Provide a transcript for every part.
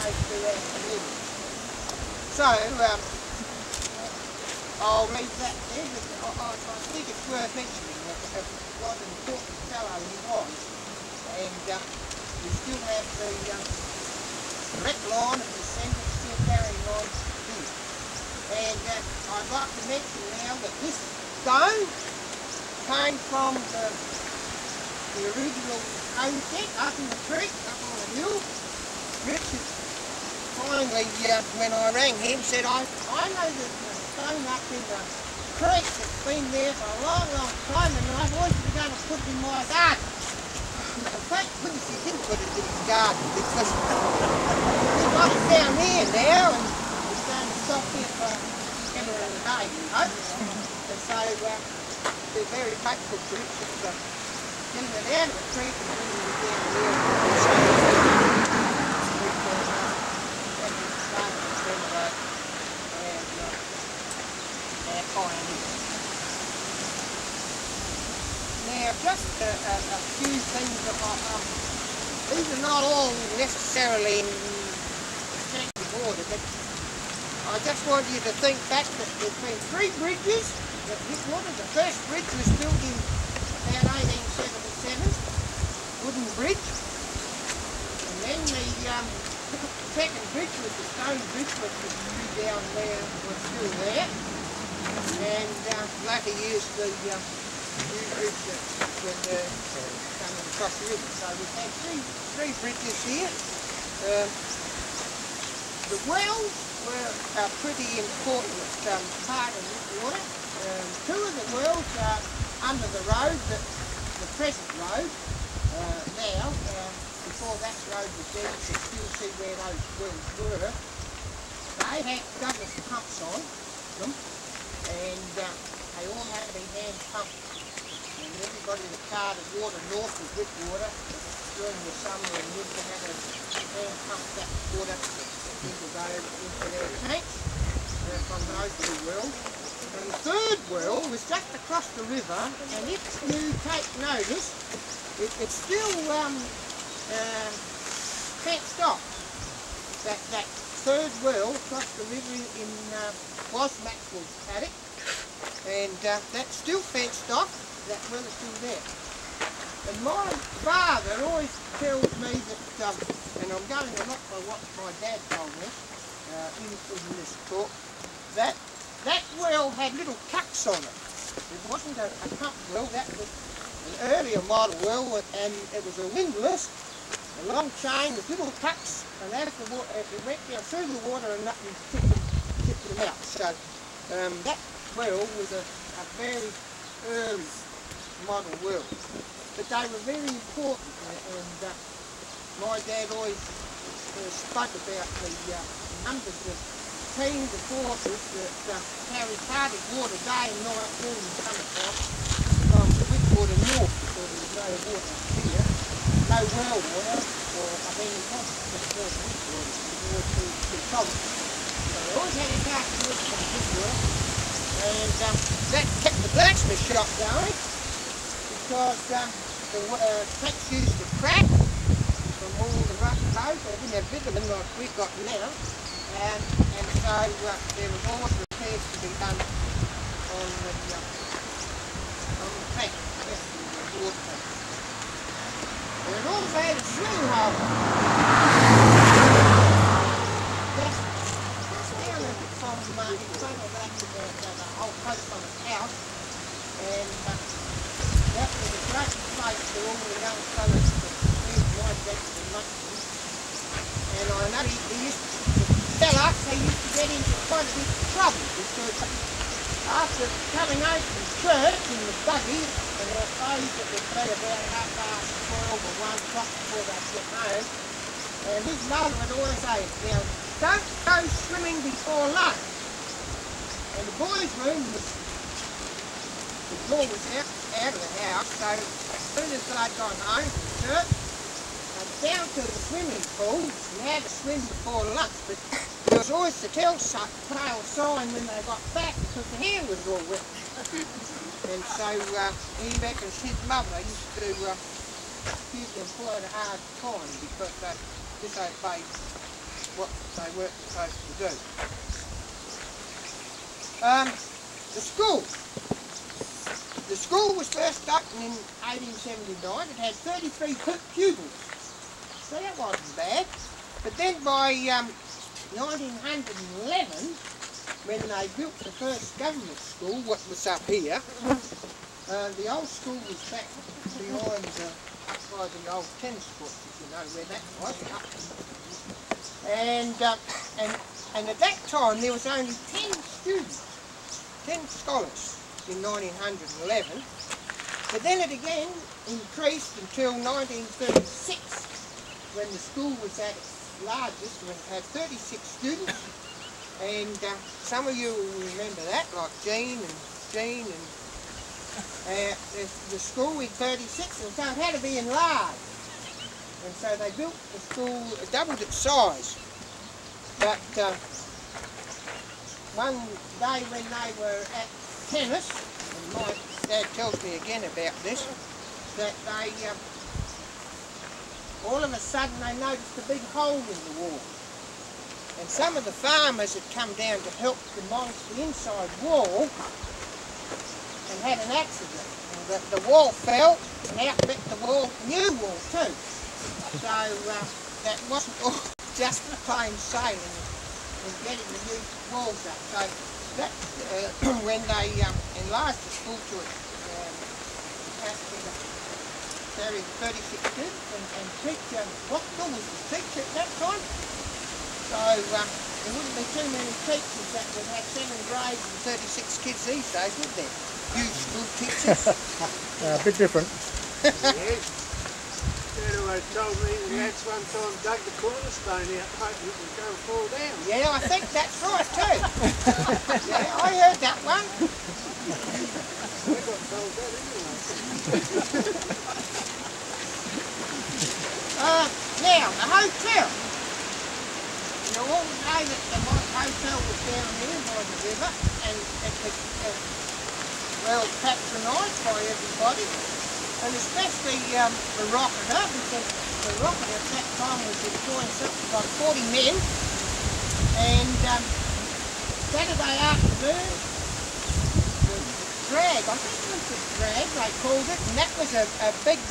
way through our community. So, I'll leave that there, but I think it's worth mentioning that what an important fellow he was. And we still have the wreck line of Descendants still carrying on here. And I'd like to mention now that this stone came from the original township up in the creek, up on the hill. Richard finally, when I rang him, said, I know that the stone up in the creek that's been there for a long, long time, and I wanted to go and put it in my garden. Thank goodness he didn't put it in his garden, because we've got it down here now, and it's going to stop here for ever and a day, you know. And so we're very grateful to Richard for getting it out of the creek and bringing it down here. So we can have it started to celebrate our pioneers. Now, just a few things that these are not all necessarily in executive order, but I just want you to think back that there's been 3 bridges at Whitwarta. The first bridge was built in about 1877, wooden bridge, and then the second bridge was the stone bridge, which was down there, was still there, and later used the new bridge that was coming across the river. So we've had three bridges here. The wells were a pretty important part of Whitwarta. 2 of the wells are under the road, the present road now. Before that road was there, you can still see where those wells were. They had Douglas pumps on them, and they all had to be hand pumped. And everybody that carted water north of Whitwarta during the summer and winter had to hand pump that water into their tanks from those 2 wells. And the third well was just across the river, and if you take notice, it's still fenced off. That third well across the river was Maxwell's paddock, and that's still fenced off. That well is still there. And my father always tells me that, and I'm going a lot by what my dad told me in this talk, that well had little cups on it. It wasn't a pump well, that was an earlier model well, and it was a windlass, a long chain with little cups, and as the water, it went down through the water and nothing tipped them out. So that well was a very early model well, but they were very important, and my dad always spoke about the numbers of teams of horses that carried water day and night during the summertime from Whitwarta north, because there was no water here, no well water of any kind just north of Whitwarta, more to Thomas. So they always had a cart north from Whitwarta, and that kept the blacksmith shop going, because the tracks used to crack from all the rough roads. They didn't have bitumen like we've got now, and so there was always repairs to be done on the track, especially the water tank. There was also had a swing hole just down a bit from in front of that, the whole post on the house, and that was a great place for all the young fellas that used my dad for monkeys. And I know he used to tell us they used to get into quite a bit of trouble, because after coming home from church in the buggy, and I suppose it would be about 12:30 or 1 o'clock before they get home, and his mother would always say, now, don't go swimming before lunch. And the boys' room was, the door was out of the house, so as soon as they'd gone home from church, down to the swimming pool, you had to swim before lunch, but there was always the telltale sign when they got back, because the hair was all wet. And so he reckons his mother used to give the employed a hard time because they disobeyed what they weren't supposed to do. The school was first opened in 1879. It had 33 pupils, so that wasn't bad. But then by 1911, when they built the first government school, what was up here, the old school was back behind, up by the old tennis courts, if you know where that was. And at that time there was only 10 students, 10 scholars in 1911. But then it again increased until 1936, when the school was at its largest, when it had 36 students. And some of you will remember that, like Jean, and the school with 36, and so it had to be enlarged. And so they built the school, doubled its size. But one day when they were at tennis, and my dad tells me again about this, that they, all of a sudden they noticed a big hole in the wall. And some of the farmers had come down to help demolish the inside wall and had an accident. And the wall fell and out bit the wall, new wall too. So that wasn't all just plain sailing and getting the new walls up. So that, when they enlarged the school to its capacity to carry 36 students and teacher Whitwarta was the teacher at that time. So there wouldn't be too many teachers that would have 7 grades and 36 kids these days, would there? Huge school teachers. A bit different. Yes. Dad always told me the lads one time dug the cornerstone out hoping it would go and fall down. Yeah, I think that's right too. Yeah, I heard that one. We got told that anyway. Now, the hotel. You all know that the hotel was down here by the river, and it was well patronised by everybody, and especially the Rocketer, because the Rocketer at that time was employing something like 40 men, and Saturday afternoon, the drag, I think it was the drag they called it, and that was a big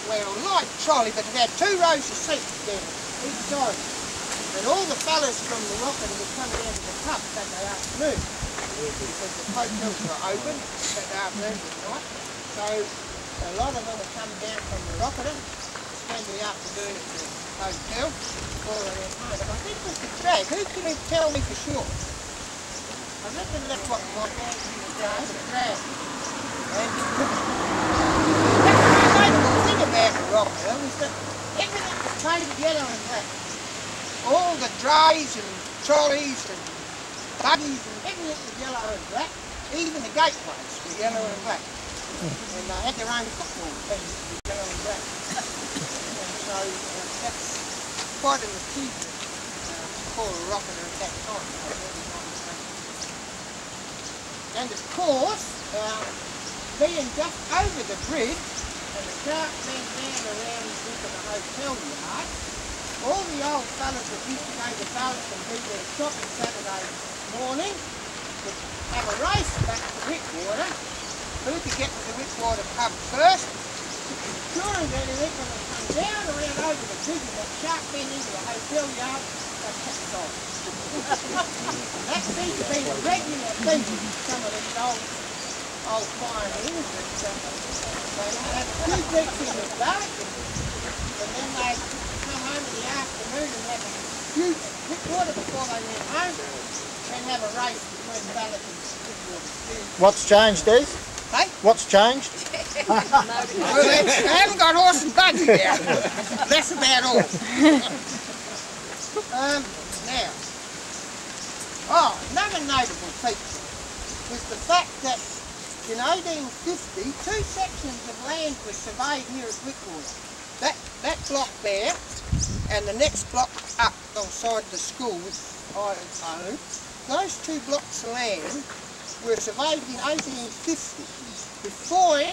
well, light trolley, but it had 2 rows of seats down each side. And all the fellas from the Rocketer would come down to the pub Saturday afternoon, because the hotels were open Saturday afternoon and night. So a lot of them would come down from the Rocketer, spend the afternoon at the hotel, before they went home. But I think it was the drag. Who can tell me for sure? I reckon that's what my dad used to say, the drag. And the thing about the Rocketer was that everything was painted yellow and black. All the drays and trolleys and buggies and everything was yellow and black. Even the gateways were yellow and black. And they had their own football team that was yellow and black. And so that's quite an achievement for a Rocketer at that time. And of course, being just over the bridge, and the cart went down around into the hotel yard, all the old fellas that used to go to boats and do their shopping Saturday morning would have a race back to Whitwarta. Who could get to the Whitwarta pub first? Sure as anything, when they come down around over the bridge and that sharp bend into the hotel yard, they capsized. And that seems to be a regular thing with some of these old pioneers that they have 2 drinks in the dark, and then they come home in the afternoon and have a huge Whitwarta before they went home, and have a race between Ballot and Whitwarta. What's changed, Des? Hey? What's changed? Well, they haven't got horse and buggy now. That's about all. Now, another notable feature was the fact that in 1850, 2 sections of land were surveyed here at Whitwarta. That block there, and the next block up on the side of the school, which I own, those 2 blocks of land were surveyed in 1850. Before then,